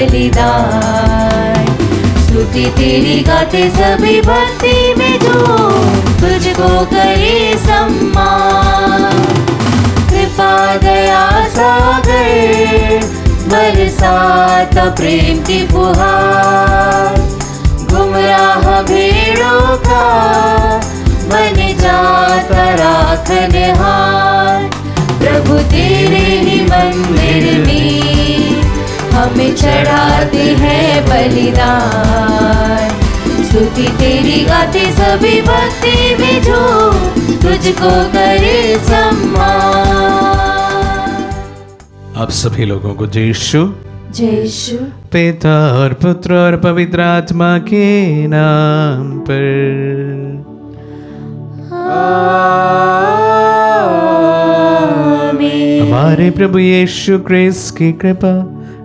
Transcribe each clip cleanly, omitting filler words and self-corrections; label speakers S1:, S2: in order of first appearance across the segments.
S1: बलिदान। स्तुति तेरी गाते सभी भक्ति में जो तुझको करे सम्मान। कृपा दया सागर बरसात प्रेम की फुहार। गुमराह भेड़ों का बन जाता राखनहार। प्रभु तेरे ही मंदिर में हमें चढ़ाते हैं बलिदान। स्तुति तेरी गाते सभी भक्ति में जो तुझको करे सम्मान।
S2: आप सभी लोगों को जय यीशु।
S1: जय यीशु।
S2: पिता और पुत्र और पवित्र आत्मा के नाम पर
S1: आमीन।
S2: हमारे प्रभु यीशु क्रिस्त की कृपा,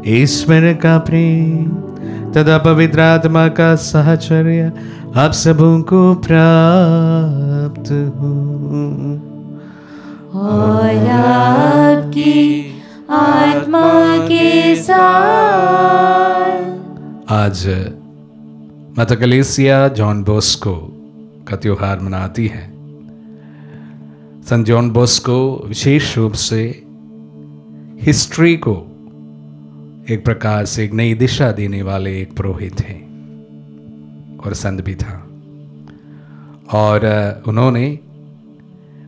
S2: ईश्वर का प्रेम तथा पवित्र आत्मा का साहचर्य आप सबों को प्राप्त हो।
S1: और आपकी आत्मा के साथ।
S2: आज माता कलीसिया जॉन बोस्को का त्योहार मनाती है। संत जॉन बोस्को विशेष रूप से हिस्ट्री को एक प्रकार से एक नई दिशा देने वाले एक पुरोहित हैं और संत भी था। और उन्होंने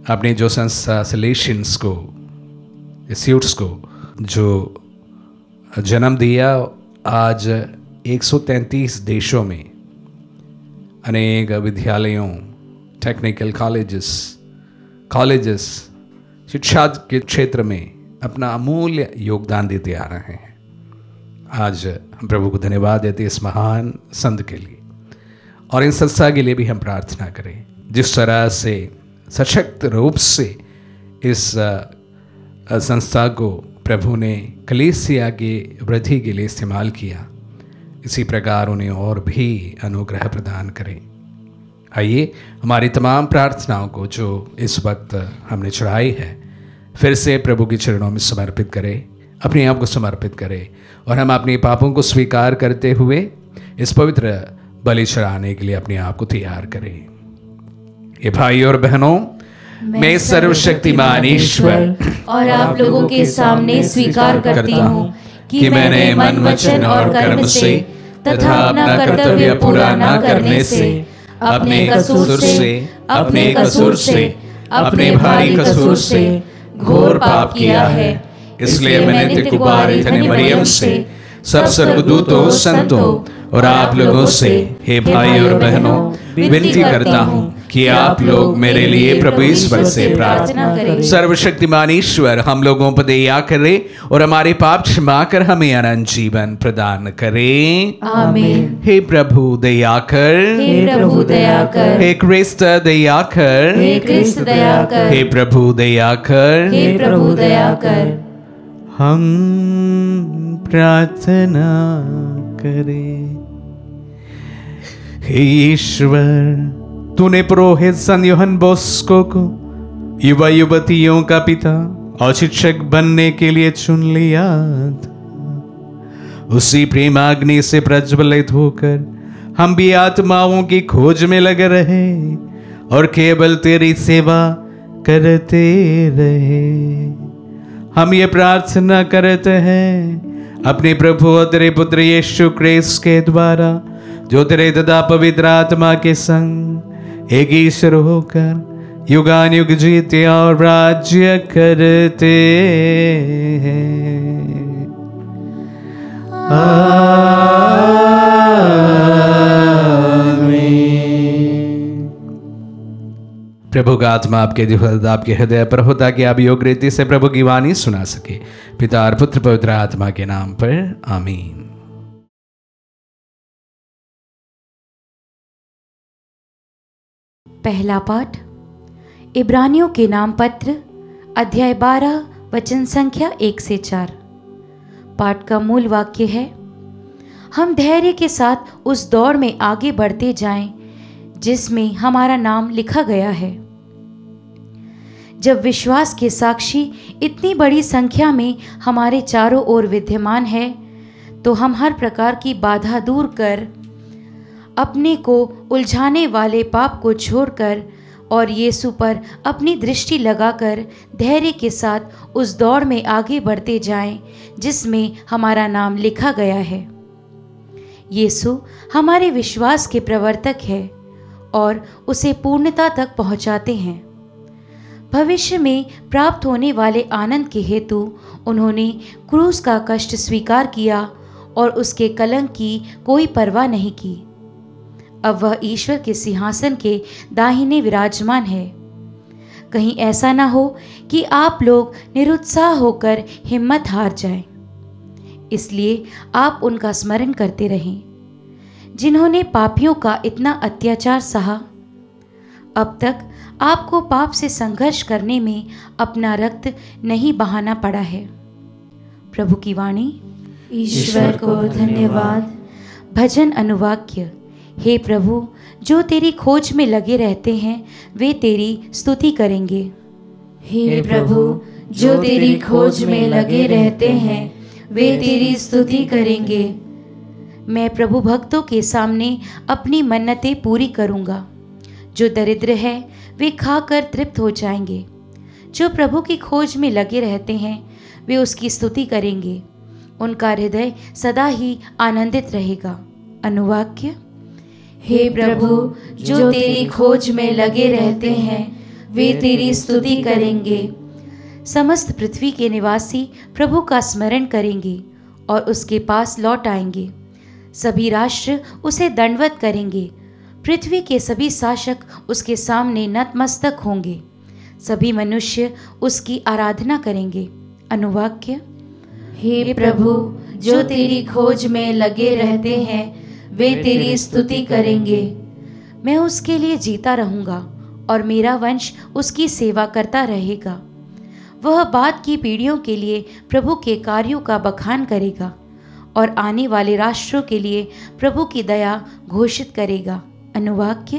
S2: अपनी जो संस्था सलेशियंस को, स्यूट्स को जो जन्म दिया, आज 133 देशों में अनेक विद्यालयों, टेक्निकल कॉलेजेस शिक्षा के क्षेत्र में अपना अमूल्य योगदान देते आ रहे हैं। आज हम प्रभु को धन्यवाद देते इस महान संत के लिए, और इन संस्था के लिए भी हम प्रार्थना करें जिस तरह से सशक्त रूप से इस संस्था को प्रभु ने कलीसिया की वृद्धि के लिए इस्तेमाल किया, इसी प्रकार उन्हें और भी अनुग्रह प्रदान करें। आइए हमारी तमाम प्रार्थनाओं को जो इस वक्त हमने चढ़ाई है फिर से प्रभु के चरणों में समर्पित करें, अपने आप को समर्पित करें, और हम अपने पापों को स्वीकार करते हुए इस पवित्र बलि चढ़ाने के लिए अपने आप को तैयार करें। ये भाई और बहनों, मैं सर्वशक्तिमान ईश्वर
S1: और आप लोगों के सामने स्वीकार करती हूँ कि मैंने मन, वचन और कर्म से तथा अपना कर्तव्य पूरा न करने से, अपने कसूर से, अपने भारी कसूर से घोर पाप किया है। इसलिए मैंने नित्य कुमारी धन्य मरियम से, सब स्वर्गदूतों, संतों और आप लोगों से, हे भाई और बहनों, विनती करता हूँ कि आप लोग मेरे लिए प्रभु ईश्वर से प्रार्थना करें। सर्वशक्तिमान ईश्वर हम लोगों पर दया करे और हमारे पाप क्षमा कर हमें अनंत जीवन प्रदान करे। आमीन।
S2: हे प्रभु दया कर,
S1: हे प्रभु दया कर,
S2: हे क्रिस्त दया कर,
S1: हे क्रिस्त दया कर,
S2: हे प्रभु दया कर,
S1: हे प्रभु दया कर।
S2: हम प्रार्थना करें। हे ईश्वर, तूने पुरोहित संत यूहन्ना बोस्को को युवा युवतियों का पिता और शिक्षक बनने के लिए चुन लिया था। उसी प्रेमाग्नि से प्रज्वलित होकर हम भी आत्माओं की खोज में लगे रहे और केवल तेरी सेवा करते रहे। हम ये प्रार्थना करते हैं अपने प्रभु और तेरे पुत्र यीशु क्रिस्त के द्वारा, जो तेरे तथा पवित्र आत्मा के संग एक ईश्वर होकर युगान युग जीते और राज्य करते हैं। आमीन। प्रभु का आत्मा आपके हृदय पर हो ताकि आप योग्य रीति से प्रभु की वाणी सुना सके। पिता और पुत्र पवित्र आत्मा के नाम पर आमीन।
S1: पहला पाठ इब्रानियों के नाम पत्र अध्याय 12 वचन संख्या 1 से 4। पाठ का मूल वाक्य है, हम धैर्य के साथ उस दौड़ में आगे बढ़ते जाएं जिसमें हमारा नाम लिखा गया है। जब विश्वास के साक्षी इतनी बड़ी संख्या में हमारे चारों ओर विद्यमान है
S3: तो हम हर प्रकार की बाधा दूर कर अपने को उलझाने वाले पाप को छोड़कर और यीशु पर अपनी दृष्टि लगाकर धैर्य के साथ उस दौड़ में आगे बढ़ते जाएं जिसमें हमारा नाम लिखा गया है। यीशु हमारे विश्वास के प्रवर्तक है और उसे पूर्णता तक पहुंचाते हैं। भविष्य में प्राप्त होने वाले आनंद के हेतु उन्होंने क्रूस का कष्ट स्वीकार किया और उसके कलंक की कोई परवाह नहीं की। अब वह ईश्वर के सिंहासन के दाहिने विराजमान है। कहीं ऐसा ना हो कि आप लोग निरुत्साह होकर हिम्मत हार जाएं। इसलिए आप उनका स्मरण करते रहें जिन्होंने पापियों का इतना अत्याचार सहा। अब तक आपको पाप से संघर्ष करने में अपना रक्त नहीं बहाना पड़ा है। प्रभु की वाणी।
S1: ईश्वर को धन्यवाद।
S3: भजन अनुवाक्य। हे प्रभु, जो तेरी खोज में लगे रहते हैं वे तेरी स्तुति करेंगे।
S1: हे प्रभु, जो तेरी खोज में लगे रहते हैं वे तेरी स्तुति करेंगे।
S3: मैं प्रभु भक्तों के सामने अपनी मन्नतें पूरी करूँगा। जो दरिद्र है वे खाकर तृप्त हो जाएंगे। जो प्रभु की खोज में लगे रहते हैं वे उसकी स्तुति करेंगे। उनका हृदय सदा ही आनंदित रहेगा। अनुवाक्य।
S1: हे प्रभु, जो तेरी खोज में लगे रहते हैं वे तेरी स्तुति करेंगे।
S3: समस्त पृथ्वी के निवासी प्रभु का स्मरण करेंगे और उसके पास लौट आएंगे। सभी राष्ट्र उसे दंडवत करेंगे। पृथ्वी के सभी शासक उसके सामने नतमस्तक होंगे। सभी मनुष्य उसकी आराधना करेंगे। अनुवाक्य।
S1: हे प्रभु, जो तेरी खोज में लगे रहते हैं वे तेरी स्तुति करेंगे।
S3: मैं उसके लिए जीता रहूँगा और मेरा वंश उसकी सेवा करता रहेगा। वह बाद की पीढ़ियों के लिए प्रभु के कार्यों का बखान करेगा और आने वाले राष्ट्रों के लिए प्रभु की दया घोषित करेगा। अनुवाक्य।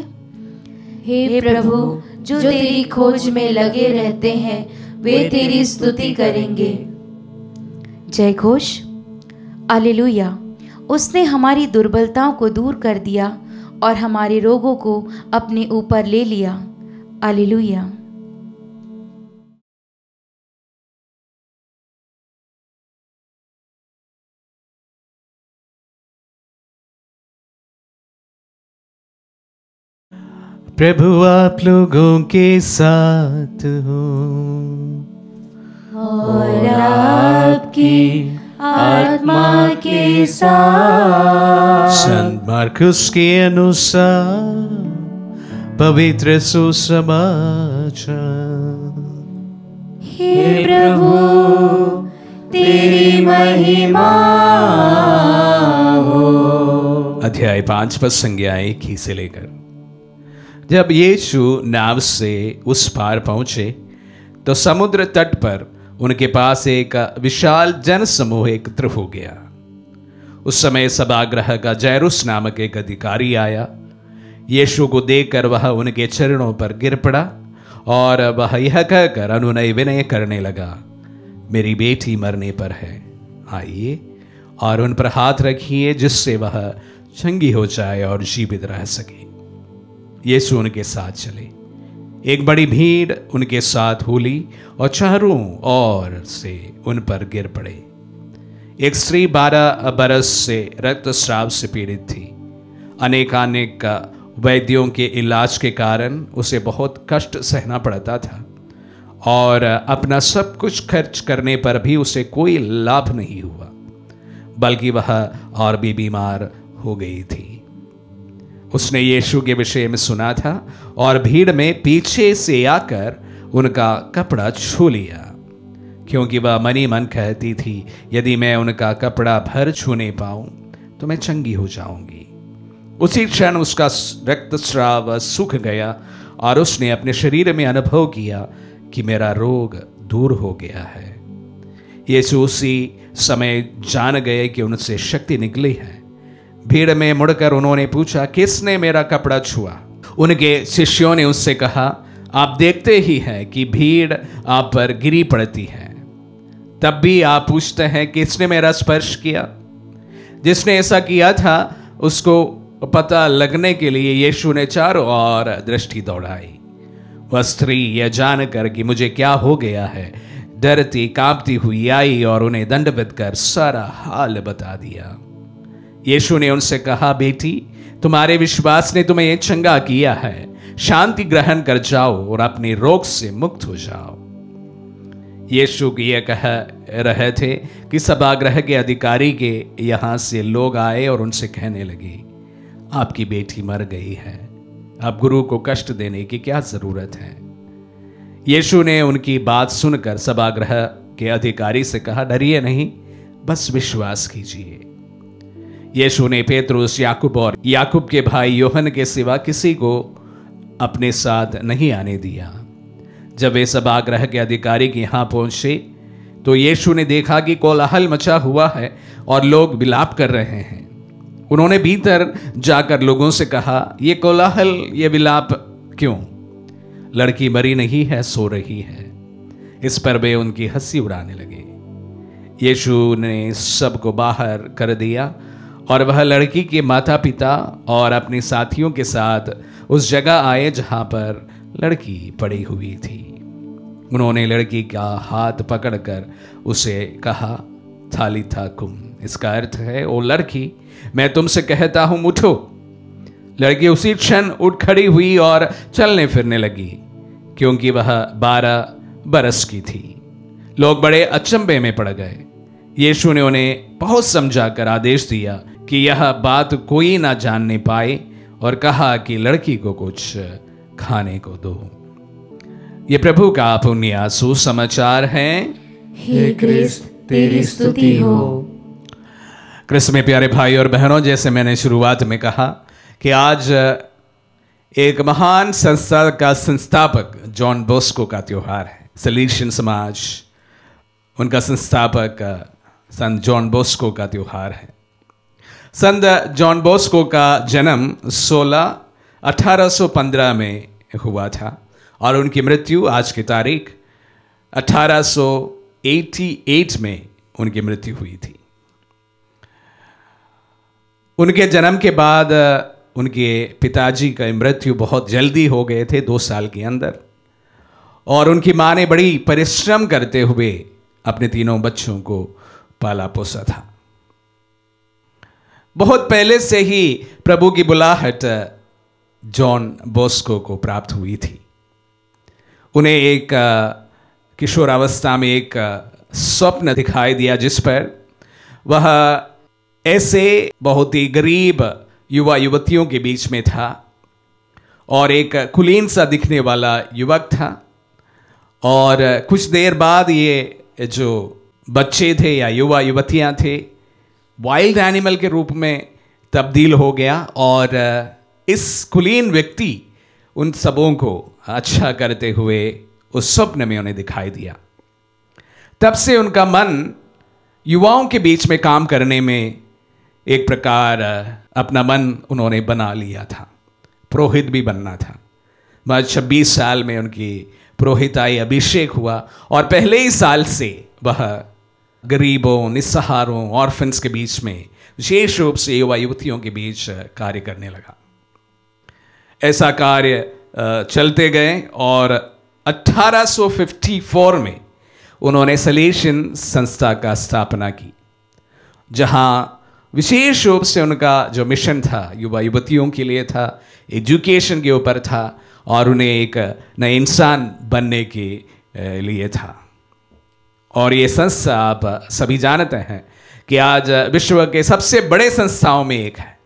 S1: हे प्रभु, जो तेरी खोज में लगे रहते हैं वे तेरी स्तुति करेंगे।
S3: जय घोष। हालेलुया। उसने हमारी दुर्बलताओं को दूर कर दिया और हमारे रोगों को अपने ऊपर ले लिया। हालेलुया।
S2: प्रभु आप लोगों के साथ हो
S1: और आपकी आत्मा के साथ।
S2: संत मार्कुस के अनुसार पवित्र सुसमाचार।
S1: हे प्रभु, तेरी महिमा हो।
S2: अध्याय 5 पद संज्ञा 1 ही से लेकर। जब यीशु नाव से उस पार पहुंचे तो समुद्र तट पर उनके पास एक विशाल जन समूह एकत्र हो गया। उस समय सभागृह का जैरुस नामक एक अधिकारी आया। यीशु को देखकर वह उनके चरणों पर गिर पड़ा और वह यह कहकर अनुनय विनय करने लगा, मेरी बेटी मरने पर है, आइए और उन पर हाथ रखिए जिससे वह चंगी हो जाए और जीवित रह सके। यीशु उनके साथ चले। एक बड़ी भीड़ उनके साथ हुली और चारों ओर से उन पर गिर पड़े। एक स्त्री 12 बरस से रक्तस्राव से पीड़ित थी। अनेकानेक वैद्यों के इलाज के कारण उसे बहुत कष्ट सहना पड़ता था और अपना सब कुछ खर्च करने पर भी उसे कोई लाभ नहीं हुआ, बल्कि वह और भी बीमार हो गई थी। उसने यीशु के विषय में सुना था और भीड़ में पीछे से आकर उनका कपड़ा छू लिया, क्योंकि वह मनी मन कहती थी, यदि मैं उनका कपड़ा भर छूने पाऊं तो मैं चंगी हो जाऊंगी। उसी क्षण उसका रक्तस्राव सूख गया और उसने अपने शरीर में अनुभव किया कि मेरा रोग दूर हो गया है। यीशु उसी समय जान गए कि उनसे शक्ति निकली है। भीड़ में मुड़कर उन्होंने पूछा, किसने मेरा कपड़ा छुआ? उनके शिष्यों ने उससे कहा, आप देखते ही हैं कि भीड़ आप पर गिरी पड़ती है, तब भी आप पूछते हैं किसने मेरा स्पर्श किया? जिसने ऐसा किया था उसको पता लगने के लिए यीशु ने चारों ओर दृष्टि दौड़ाई। वह स्त्री यह जानकर कि मुझे क्या हो गया है, डरती कांपती हुई आई और उन्हें दंडवत कर सारा हाल बता दिया। यीशु ने उनसे कहा, बेटी, तुम्हारे विश्वास ने तुम्हें चंगा किया है, शांति ग्रहण कर जाओ और अपने रोग से मुक्त हो जाओ। यीशु यह कह रहे थे कि सभागृह के अधिकारी के यहां से लोग आए और उनसे कहने लगे, आपकी बेटी मर गई है, अब गुरु को कष्ट देने की क्या जरूरत है। यीशु ने उनकी बात सुनकर सभागृह के अधिकारी से कहा, डरिए नहीं, बस विश्वास कीजिए। यीशु ने पेतरुस, याकूब और याकूब के भाई योहन के सिवा किसी को अपने साथ नहीं आने दिया। जब वे सभागृह के अधिकारी के यहां पहुंचे तो यीशु ने देखा कि कोलाहल मचा हुआ है और लोग विलाप कर रहे हैं। उन्होंने भीतर जाकर लोगों से कहा, ये कोलाहल, ये विलाप क्यों? लड़की मरी नहीं है, सो रही है। इस पर वे उनकी हंसी उड़ाने लगे। यीशु ने सबको बाहर कर दिया और वह लड़की के माता पिता और अपने साथियों के साथ उस जगह आए जहां पर लड़की पड़ी हुई थी। उन्होंने लड़की का हाथ पकड़कर उसे कहा, थालिथा कुम, इसका अर्थ है, ओ लड़की, मैं तुमसे कहता हूं उठो। लड़की उसी क्षण उठ खड़ी हुई और चलने फिरने लगी, क्योंकि वह 12 बरस की थी। लोग बड़े अचंभे में पड़ गए। यीशु ने उन्हें बहुत समझाकर आदेश दिया कि यह बात कोई ना जानने पाए और कहा कि लड़की को कुछ खाने को दो। ये प्रभु का पुण्य सुसमाचार है।
S1: हे क्रिस्त, तेरी स्तुति हो।
S2: क्रिस्त में प्यारे भाई और बहनों, जैसे मैंने शुरुआत में कहा कि आज एक महान संस्था का संस्थापक जॉन बोस्को का त्योहार है। सलीशियन समाज, उनका संस्थापक संत जॉन बोस्को का त्योहार है। संत जॉन बोस्को का जन्म 1815 में हुआ था और उनकी मृत्यु आज की तारीख 1888 में उनकी मृत्यु हुई थी। उनके जन्म के बाद उनके पिताजी का मृत्यु बहुत जल्दी हो गए थे, 2 साल के अंदर, और उनकी मां ने बड़ी परिश्रम करते हुए अपने 3 बच्चों को पाला पोसा था। बहुत पहले से ही प्रभु की बुलाहट जॉन बोस्को को प्राप्त हुई थी। उन्हें एक किशोरावस्था में एक स्वप्न दिखाई दिया जिस पर वह ऐसे बहुत ही गरीब युवा युवतियों के बीच में था और एक कुलीन सा दिखने वाला युवक था, और कुछ देर बाद ये जो बच्चे थे या युवा युवतियां थे वाइल्ड एनिमल के रूप में तब्दील हो गया और इस कुलीन व्यक्ति उन सबों को अच्छा करते हुए उस स्वप्न में उन्हें दिखाई दिया। तब से उनका मन युवाओं के बीच में काम करने में एक प्रकार अपना मन उन्होंने बना लिया था। पुरोहित भी बनना था। बाद 26 साल में उनकी पुरोहिताई अभिषेक हुआ और पहले ही साल से वह गरीबों, निस्सहारों, ऑर्फन्स के बीच में, विशेष रूप से युवा युवतियों के बीच कार्य करने लगा। ऐसा कार्य चलते गए और 1854 में उन्होंने सलेशियन संस्था का स्थापना की, जहां विशेष रूप से उनका जो मिशन था युवा युवतियों के लिए था, एजुकेशन के ऊपर था और उन्हें एक नए इंसान बनने के लिए था। और ये संस्था आप सभी जानते हैं कि आज विश्व के सबसे बड़े संस्थाओं में एक है।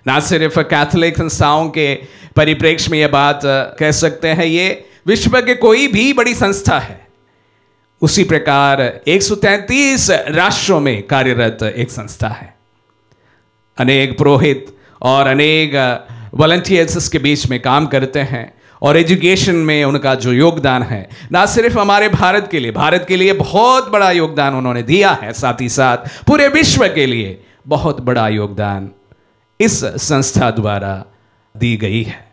S2: ना सिर्फ कैथोलिक संस्थाओं के परिप्रेक्ष्य में यह बात कह सकते हैं, ये विश्व के कोई भी बड़ी संस्था है। उसी प्रकार 133 राष्ट्रों में कार्यरत एक संस्था है। अनेक पुरोहित और अनेक वॉलंटियर्स इसके बीच में काम करते हैं और एजुकेशन में उनका जो योगदान है, ना सिर्फ हमारे भारत के लिए बहुत बड़ा योगदान उन्होंने दिया है, साथ ही साथ पूरे विश्व के लिए बहुत बड़ा योगदान इस संस्था द्वारा दी गई है।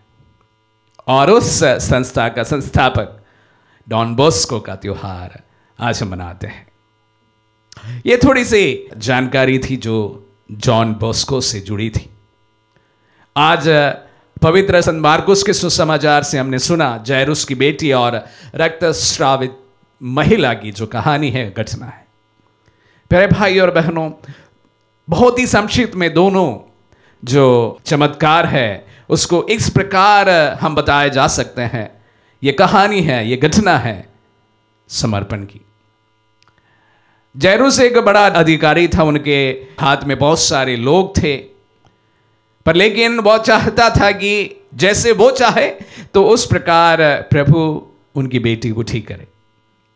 S2: और उस संस्था का संस्थापक डॉन बोस्को का त्योहार आज हम मनाते हैं। ये थोड़ी सी जानकारी थी जो जॉन बॉस्को से जुड़ी थी। आज पवित्र संत मार्कुस के सुसमाचार से हमने सुना जायरुस की बेटी और रक्तस्रावित महिला की जो कहानी है, घटना है। प्यारे भाई और बहनों, बहुत ही संक्षिप्त में दोनों जो चमत्कार है उसको इस प्रकार हम बताए जा सकते हैं। ये कहानी है, ये घटना है समर्पण की। जायरुस एक बड़ा अधिकारी था, उनके हाथ में बहुत सारे लोग थे, पर लेकिन वो चाहता था कि जैसे वो चाहे तो उस प्रकार प्रभु उनकी बेटी को ठीक करे,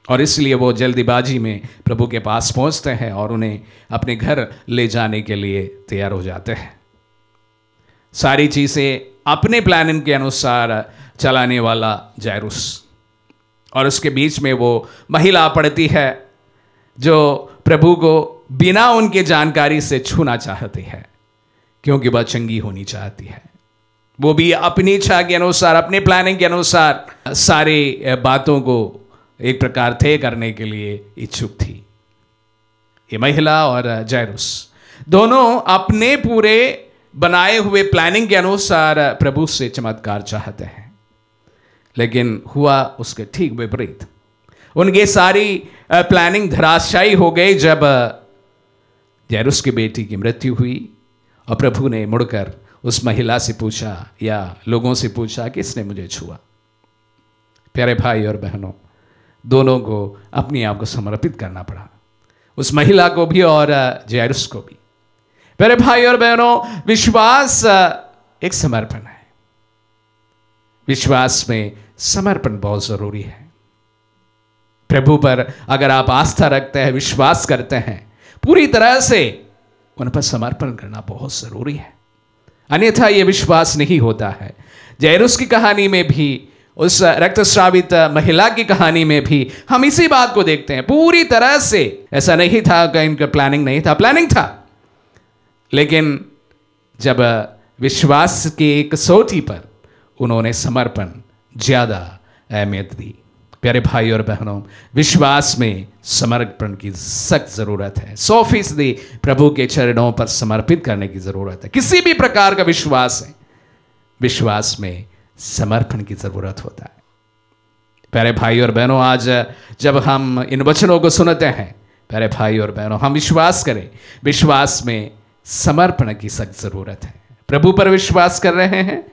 S2: और इसलिए वो जल्दीबाजी में प्रभु के पास पहुंचते हैं और उन्हें अपने घर ले जाने के लिए तैयार हो जाते हैं। सारी चीज़ें अपने प्लानिंग के अनुसार चलाने वाला जायरुस, और उसके बीच में वो महिला पड़ती है जो प्रभु को बिना उनके जानकारी से छूना चाहती है, क्योंकि वह चंगी होनी चाहती है। वो भी अपनी इच्छा के अनुसार, अपने प्लानिंग के अनुसार सारी बातों को एक प्रकार तय करने के लिए इच्छुक थी। ये महिला और जायरुस दोनों अपने पूरे बनाए हुए प्लानिंग के अनुसार प्रभु से चमत्कार चाहते हैं, लेकिन हुआ उसके ठीक विपरीत। उनकी सारी प्लानिंग धराशायी हो गई जब जायरुस की बेटी की मृत्यु हुई और प्रभु ने मुड़कर उस महिला से पूछा या लोगों से पूछा कि इसने मुझे छुआ। प्यारे भाई और बहनों, दोनों को अपने आप को समर्पित करना पड़ा, उस महिला को भी और जायरुस को भी। प्यारे भाई और बहनों, विश्वास एक समर्पण है। विश्वास में समर्पण बहुत जरूरी है। प्रभु पर अगर आप आस्था रखते हैं, विश्वास करते हैं, पूरी तरह से उन पर समर्पण करना बहुत जरूरी है, अन्यथा यह विश्वास नहीं होता है। जायरुस की कहानी में भी, उस रक्तस्रावित महिला की कहानी में भी हम इसी बात को देखते हैं। पूरी तरह से ऐसा नहीं था कि इनका प्लानिंग नहीं था, प्लानिंग था, लेकिन जब विश्वास की एक कसौटी पर उन्होंने समर्पण ज्यादा अहमियत दी। प्यारे भाई और बहनों, विश्वास में समर्पण की सख्त जरूरत है। 100% प्रभु के चरणों पर समर्पित करने की जरूरत है। किसी भी प्रकार का विश्वास है, विश्वास में समर्पण की जरूरत होता है। प्यारे भाई और बहनों, आज जब हम इन वचनों को सुनते हैं, प्यारे भाई और बहनों, हम विश्वास करें, विश्वास में समर्पण की सख्त जरूरत है। प्रभु पर विश्वास कर रहे हैं,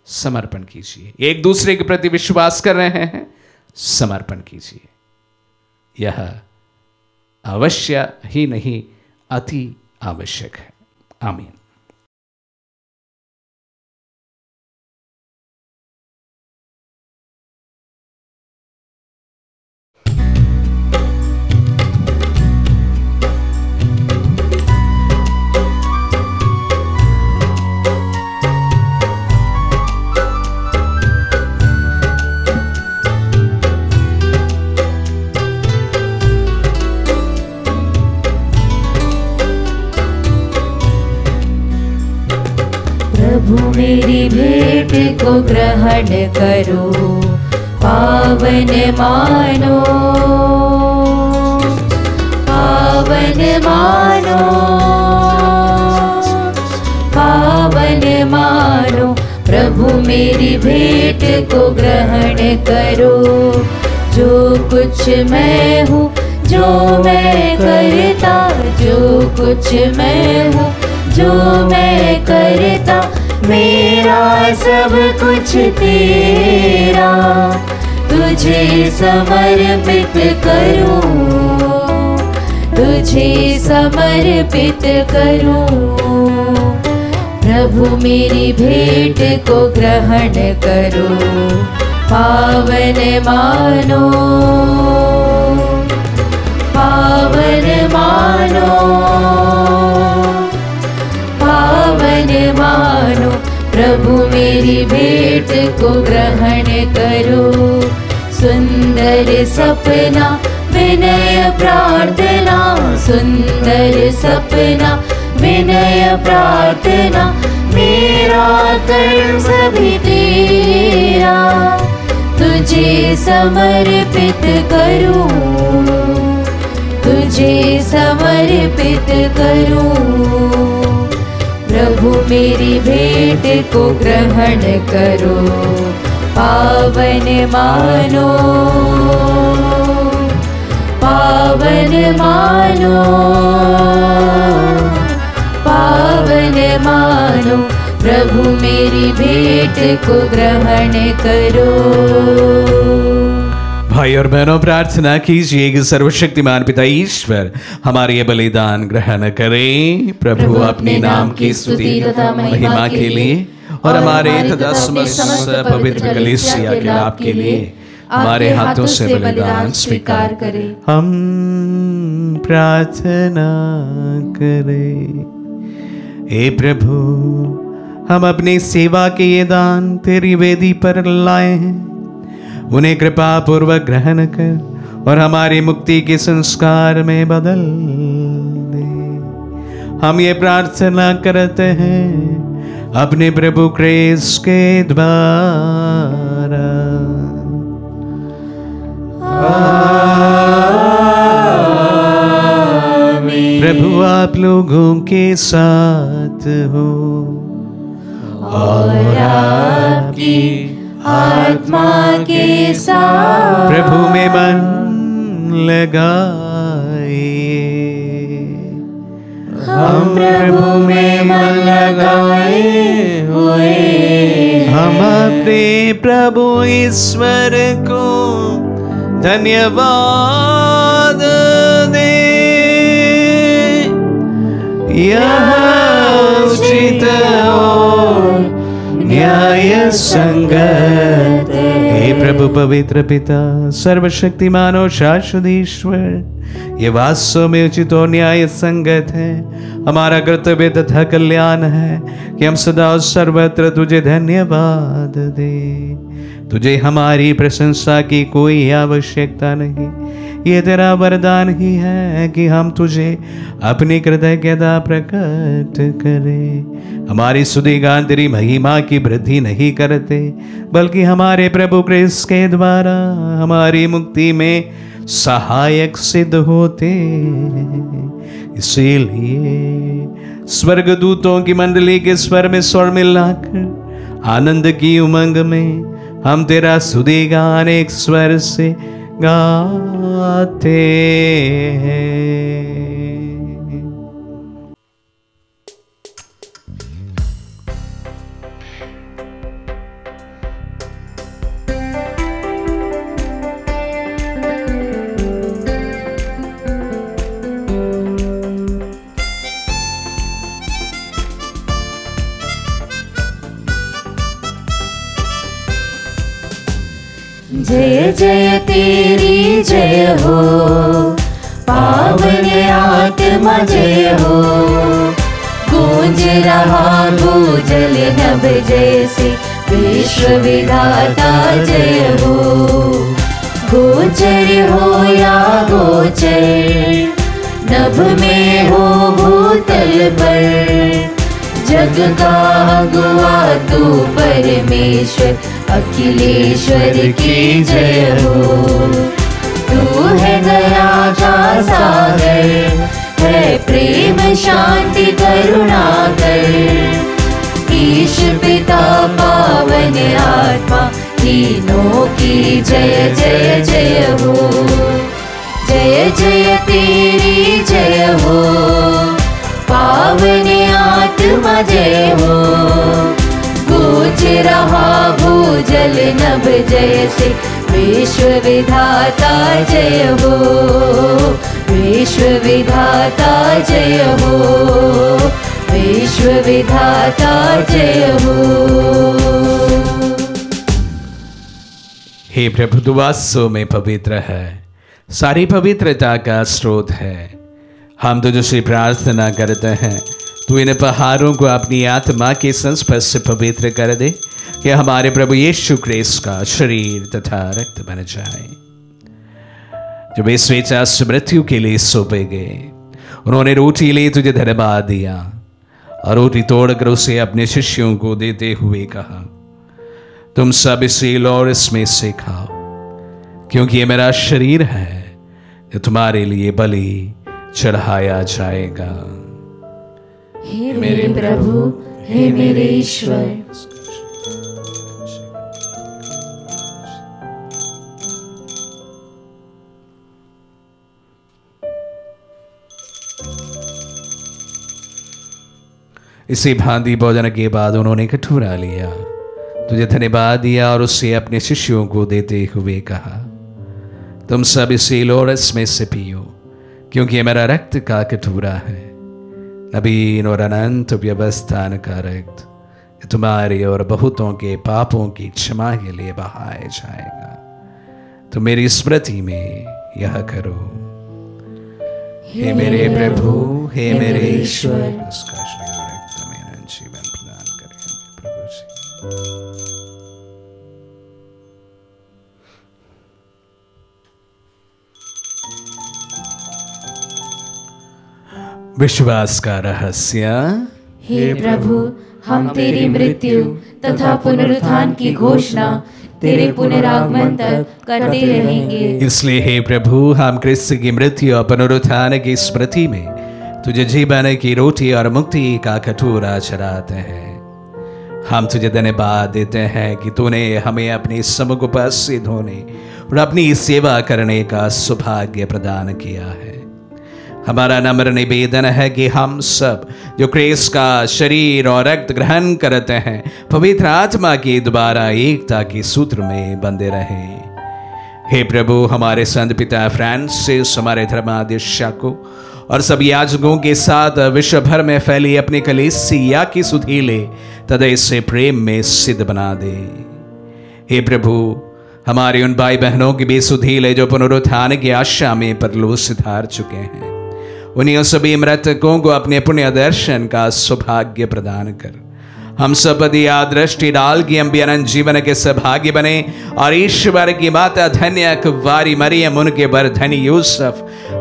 S2: समर्पण कीजिए। एक दूसरे के प्रति विश्वास कर रहे हैं, समर्पण कीजिए। यह अवश्य ही नहीं, अति आवश्यक है। आमीन।
S3: प्रभु मेरी भेंट को ग्रहण करो, पावन मानो, पावन मानो, पावन मानो। प्रभु मेरी भेंट को ग्रहण करो। जो कुछ मैं हूँ, जो मैं करता, जो कुछ मैं हूँ, जो मैं करता, मेरा सब कुछ तेरा, तुझे समर्पित करूं, तुझे समर्पित करूं। प्रभु मेरी भेंट को ग्रहण करो, पावन मानो, पावन मानो, पावन मानो। प्रभु मेरी भेंट को ग्रहण करो। सुंदर सपना विनय प्रार्थना, सुंदर सपना विनय प्रार्थना, मेरा कर्म सभी तेरा, तुझे समर्पित करूं, तुझे समर्पित करूं। प्रभु मेरी भेंट को ग्रहण करो, पावन मानो, पावन मानो, पावन मानो, प्रभु मेरी भेंट को ग्रहण करो।
S2: भाई और बहनों, प्रार्थना कीजिए कि सर्वशक्तिमान पिता ईश्वर हमारे ये बलिदान ग्रहण करें। प्रभु अपने नाम की स्तुति तथा महिमा के लिए और हमारे तथा समस्त पवित्र कलीसिया के लाभ के लिए हमारे हाथों से बलिदान स्वीकार करें। हम प्रार्थना करें। हे प्रभु, हम अपनी सेवा के ये दान तेरी वेदी पर लाए हैं, उन्हें कृपा पूर्वक ग्रहण कर और हमारी मुक्ति के संस्कार में बदल दे। हम ये प्रार्थना करते हैं अपने प्रभु क्रिस्त के द्वारा। प्रभु आप लोगों के साथ हो
S3: और आपकी आत्मा के साथ।
S2: प्रभु में मन लगाए,
S3: हम प्रभु में मन लगाए हुए,
S2: हम अपने प्रभु ईश्वर को धन्यवाद दे। यह उचित और न्याय संगत। हे प्रभु पवित्र पिता, सर्वशक्तिमान और शाश्वत ईश्वर, ये वास्तव में उचित और न्याय संगत है, हमारा कर्तव्य तथा कल्याण है कि हम सदा और सर्वत्र तुझे धन्यवाद दे। तुझे हमारी प्रशंसा की कोई आवश्यकता नहीं, ये तेरा वरदान ही है कि हम तुझे अपनी कृतज्ञता प्रकट करें। हमारी स्तुतिगान तेरी महिमा की वृद्धि नहीं करते, बल्कि हमारे प्रभु क्रिस्त के द्वारा हमारी मुक्ति में सहायक सिद्ध होते। इसीलिए स्वर्गदूतों की मंडली के स्वर में स्वर मिलाकर आनंद की उमंग में हम तेरा स्तुतिगान एक स्वर से गाते हैं।
S3: जय जय तेरी जय हो, पावन आत्मा जय हो। गूंज रहा भूजल नभ जैसे, विश्व विधाता जय हो। गोचर हो या गोचर, नभ में हो भूतल पर। जग का अगुआ तू परमेश्वर, अखिलेश्वर की जय हो। तू है दया का सागर, है प्रेम शांति करुणा कर। ईश पिता पावन आत्मा, तीनों की जय जय जय हो। जय जय तेरी जय हो, पावन आत्मा जय हो। गूंज रहा भूजल नभ जैसे, विश्व विधाता जय हो। विश्व विधाता जय हो, विश्व विधाता जय हो।
S2: हे प्रभु, तू वास्तव में पवित्र है, सारी पवित्रता का स्रोत है। हम तुझसे प्रार्थना करते हैं, तू इन पहाड़ों को अपनी आत्मा के संस्पर्श से पवित्र कर दे, कि हमारे प्रभु यीशु क्रिस्त का शरीर तथा रक्त बन जाए। जब वे स्वेच्छा से मृत्यु के लिए सौंपे गए, उन्होंने रोटी ले तुझे धन्यवाद दिया और रोटी तोड़कर उसे अपने शिष्यों को देते हुए कहा, तुम सब इसे लो और इसमें से खाओ, क्योंकि ये मेरा शरीर है जो तुम्हारे लिए बलि चढ़ाया जाएगा।
S3: हे मेरे प्रभु, हे मेरे ईश्वर।
S2: इसी भांति भोजन के बाद उन्होंने कटोरा लिया, तुझे धन्यवाद दिया और उससे अपने शिष्यों को देते हुए कहा, तुम सब इसे लो और इसमें से पियो, क्योंकि ये मेरा रक्त का कटोरा है, नवीन और अनंत व्यवस्थान का रक्त, तुम्हारे और बहुतों के पापों की क्षमा के लिए बहाया जाएगा। तो मेरी स्मृति में यह करो। हे मेरे प्रभु, हे मेरे ईश्वर, उसका रक्त मेरा जीवन प्रदान करे प्रभु जी। विश्वास का रहस्य।
S3: हे प्रभु, हम तेरी मृत्यु तथा पुनरुत्थान की घोषणा तेरे पुनरागमन तक करते रहेंगे।
S2: इसलिए हे प्रभु, हम क्रिस्त की मृत्यु और पुनरुत्थान की स्मृति में तुझे जीवन की रोटी और मुक्ति का कटोरा चढ़ाते हैं। हम तुझे धन्यवाद देते हैं कि तूने हमें अपने समुख पर से धोने और अपनी सेवा करने का सौभाग्य प्रदान किया है। हमारा नम्र निवेदन है कि हम सब जो क्रिस्त का शरीर और रक्त ग्रहण करते हैं, पवित्र आत्मा के द्वारा एकता के सूत्र में बंधे रहें। हे प्रभु, हमारे संत पिता फ्रांसिस, हमारे धर्माध्यक्षों और सभी याजकों के साथ विश्व भर में फैली अपनी कलीसिया की सुधीले तदय से प्रेम में सिद्ध बना दे। हे प्रभु, हमारे उन भाई बहनों की भी सुधीले जो पुनरुत्थान की आशा में परलोक सिधार चुके हैं, उन्हीं सभी मृतकों को अपने पुण्य दर्शन का सौभाग्य प्रदान कर हम सब दृष्टि डाल कि हम भी अनंत जीवन के सौभाग्य बने और ईश्वर की माता धन्य कुंवारी मरियम, उनके वर धनी यूसुफ,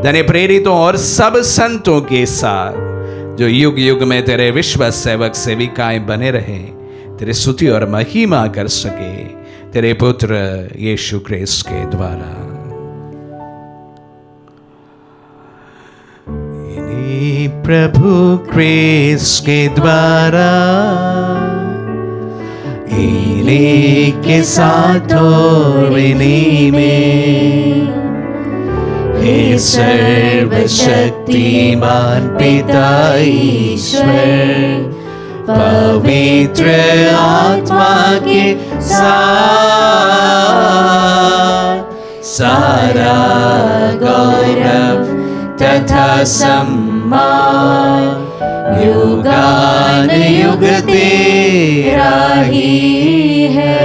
S2: धन्य प्रेरितों और सब संतों के साथ जो युग युग में तेरे विश्व सेवक सेविकाएं बने रहे, तेरे स्तुति और महिमा कर सके तेरे पुत्र यीशु क्रिस्त के द्वारा। प्रभु क्रिस्त के द्वारा इन्हीं के साथ और इन्हीं में हे सर्वशक्तिमान पिता ईश्वर, पवित्र आत्मा के साथ सारा गौरव तथा सम्मान युगान युग तेरा ही है।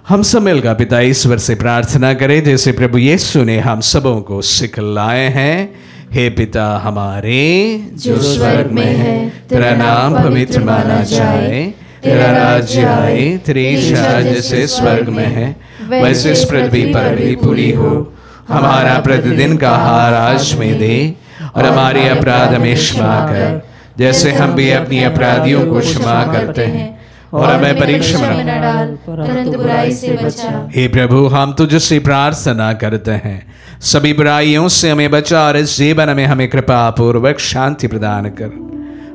S2: हम सब मिलकर पिता ईश्वर से प्रार्थना करें जैसे प्रभु यीशु ने हम सबों को सिखलाए हैं। हे पिता हमारे
S3: जो स्वर्ग में है,
S2: तेरा नाम पवित्र माना जाए, तेरा राज्य आए, तेरी इच्छा जैसे स्वर्ग में है वैसे इस पृथ्वी पर भी पूरी हो। हमारा प्रतिदिन का आहार आज में दे और हमारे अपराध में क्षमा कर जैसे हम भी अपनी अपराधियों को क्षमा करते हैं, और हमें परीक्षा में न डाल परंतु बुराई से बचा। हे प्रभु, हम तुझसे प्रार्थना करते हैं, सभी बुराइयों से हमें बचा और इस जीवन में हमें कृपा पूर्वक शांति प्रदान कर।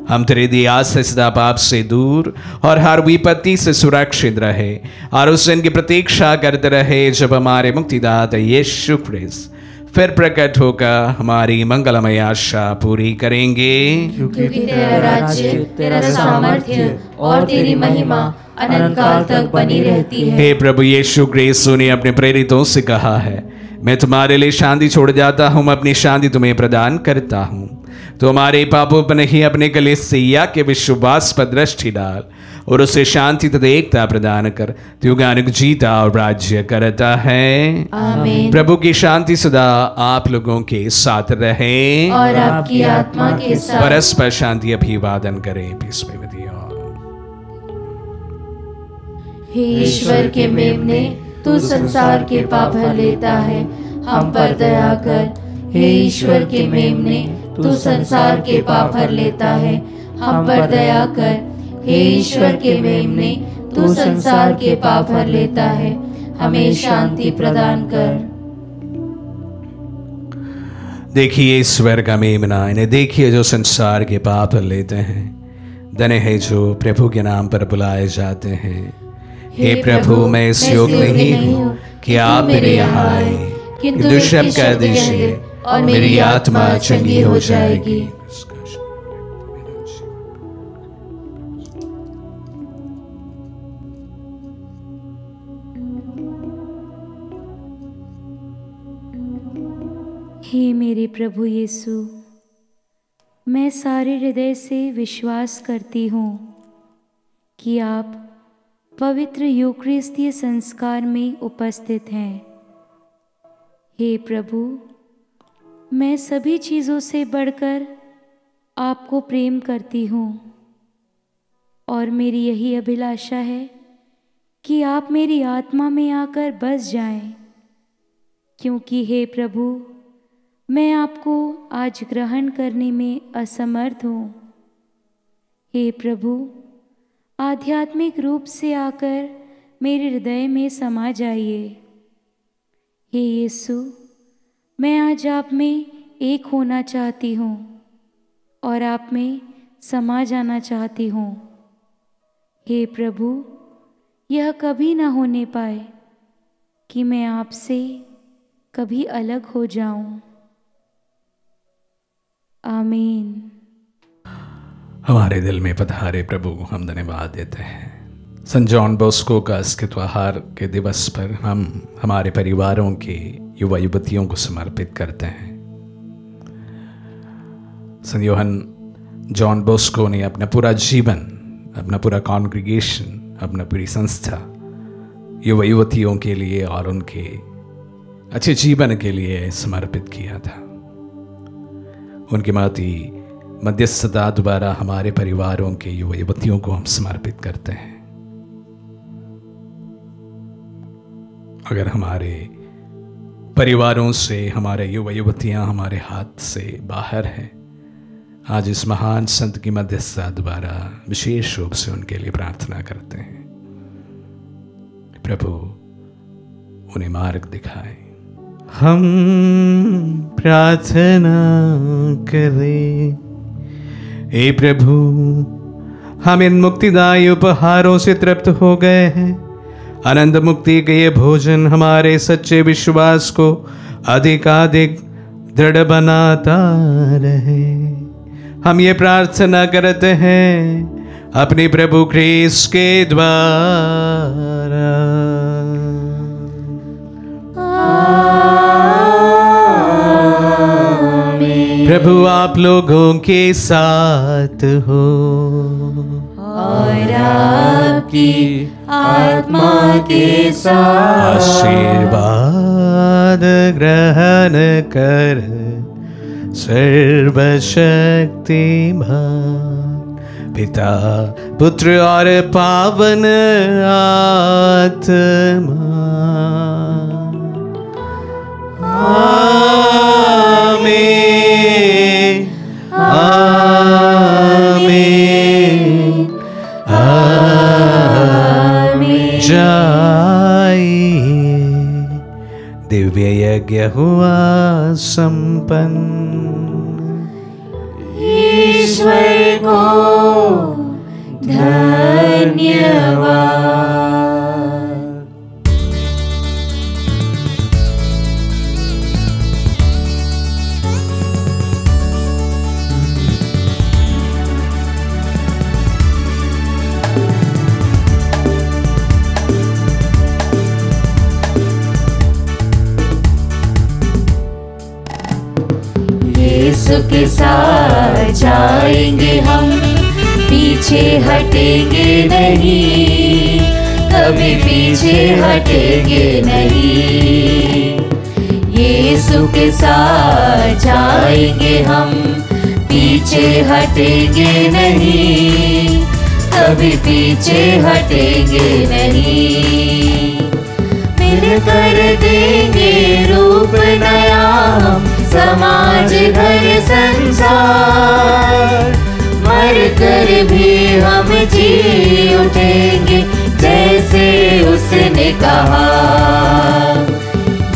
S2: हम तेरी दया से सदा पाप से दूर और हर विपत्ति से सुरक्षित रहे और उस दिन की प्रतीक्षा करते रहे जब हमारे मुक्तिदाता यीशु क्रिस्त फिर प्रकट होकर हमारी मंगलमय आशा पूरी करेंगे।
S3: क्योंकि तेरा राज्य, तेरा सामर्थ्य और तेरी महिमा अनंत काल तक बनी रहती है।
S2: हे प्रभु यीशु क्रिस्त ने अपने प्रेरितों से कहा है, मैं तुम्हारे लिए शांति छोड़ जाता हूँ, अपनी शांति तुम्हें प्रदान करता हूँ। तो हमारे पापों पर नहीं अपने कलीसिया के विश्वास पर दृष्टि डाल और उसे शांति तथा एकता प्रदान कर। तू युगानुग जीता और राज्य करता है।
S3: आमीन।
S2: प्रभु की शांति सदा आप लोगों के साथ रहे
S3: और आपकी आत्मा के साथ।
S2: परस्पर शांति अभिवादन करें। पीस में विधि और
S3: हे ईश्वर के मेमने, तू संसार के पाप हर लेता है, हम पर दया कर। हे ईश्वर के मेमने, तू संसार के पाप हर लेता है, हम पर दया कर। हे ईश्वर के मेमने, तू संसार के पाप हर लेता है, हमें शांति प्रदान कर।
S2: देखिए ईश्वर का मेमना, इन्हें देखिए जो संसार के पाप हर लेते हैं। धन्य है जो प्रभु के नाम पर बुलाए जाते हैं। हे प्रभु, मैं इस योग नहीं हूँ कि आप मेरे यहाँ आए, किंतु शब्द कह दीजिए और मेरी आत्मा चंगी हो जाएगी।
S3: हे मेरे प्रभु यीशु, मैं सारे हृदय से विश्वास करती हूँ कि आप पवित्र यूकरिस्तीय संस्कार में उपस्थित हैं। हे प्रभु, मैं सभी चीज़ों से बढ़कर आपको प्रेम करती हूँ और मेरी यही अभिलाषा है कि आप मेरी आत्मा में आकर बस जाएं, क्योंकि हे प्रभु, मैं आपको आज ग्रहण करने में असमर्थ हूँ। हे प्रभु, आध्यात्मिक रूप से आकर मेरे हृदय में समा जाइए। हे यीशु, मैं आज आप में एक होना चाहती हूँ और आप में समा जाना चाहती हूँ। हे प्रभु, यह कभी ना होने पाए कि मैं आपसे कभी अलग हो जाऊं। आमीन।
S2: हमारे दिल में पधारे प्रभु को हम धन्यवाद देते हैं। संत जॉन बोस्को का इसके त्योहार के दिवस पर हम हमारे परिवारों के युवा युवतियों को समर्पित करते हैं। संत यूहन जॉन बोस्को ने अपना पूरा जीवन, अपना पूरा कॉन्ग्रीगेशन, अपना पूरी संस्था युवा युवतियों के लिए और उनके अच्छे जीवन के लिए समर्पित किया था। उनकी माती मध्यस्थता द्वारा हमारे परिवारों के युवा युवतियों को हम समर्पित करते हैं। अगर हमारे परिवारों से हमारे युवा युवतियां हमारे हाथ से बाहर हैं, आज इस महान संत की मध्यस्थता द्वारा विशेष रूप से उनके लिए प्रार्थना करते हैं। प्रभु उन्हें मार्ग दिखाए।
S4: हम प्रार्थना करें। हे प्रभु, हम इन मुक्तिदायी उपहारों से तृप्त हो गए हैं। अनंत मुक्ति के ये भोजन हमारे सच्चे विश्वास को अधिकाधिक दृढ़ बनाता रहे। हम ये प्रार्थना करते हैं अपने प्रभु ख्रीस्त के द्वारा। प्रभु आप लोगों के साथ हो
S3: और आपकी आत्मा के साथ।
S4: आशीर्वाद ग्रहण कर सर्वशक्तिमान पिता, पुत्र और पावन आत्मा। आमीन, आमीन, आमीन। जाइए, दिव्य यज्ञ हुआ संपन्न।
S3: ईश्वर को धन्यवाद। यीशु के साथ जाएंगे हम पीछे हटेंगे नहीं, कभी पीछे हटेंगे नहीं। यीशु के साथ जाएंगे हम, पीछे हटेंगे नहीं, कभी पीछे हटेंगे नहीं। मिलकर देंगे रूप नया हम, समाज घर संसार, मर कर भी हम जी उठेंगे जैसे उसने कहा।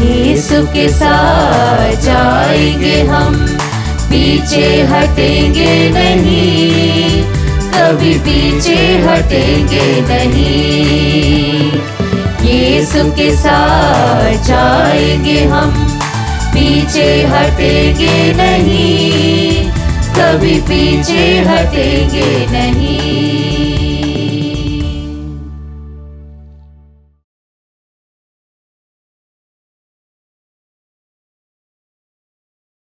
S3: यीशु के साथ जाएंगे हम, पीछे हटेंगे नहीं, कभी पीछे हटेंगे नहीं। यीशु के साथ जाएंगे हम, पीछे हटेंगे नहीं, कभी पीछे हटेंगे नहीं।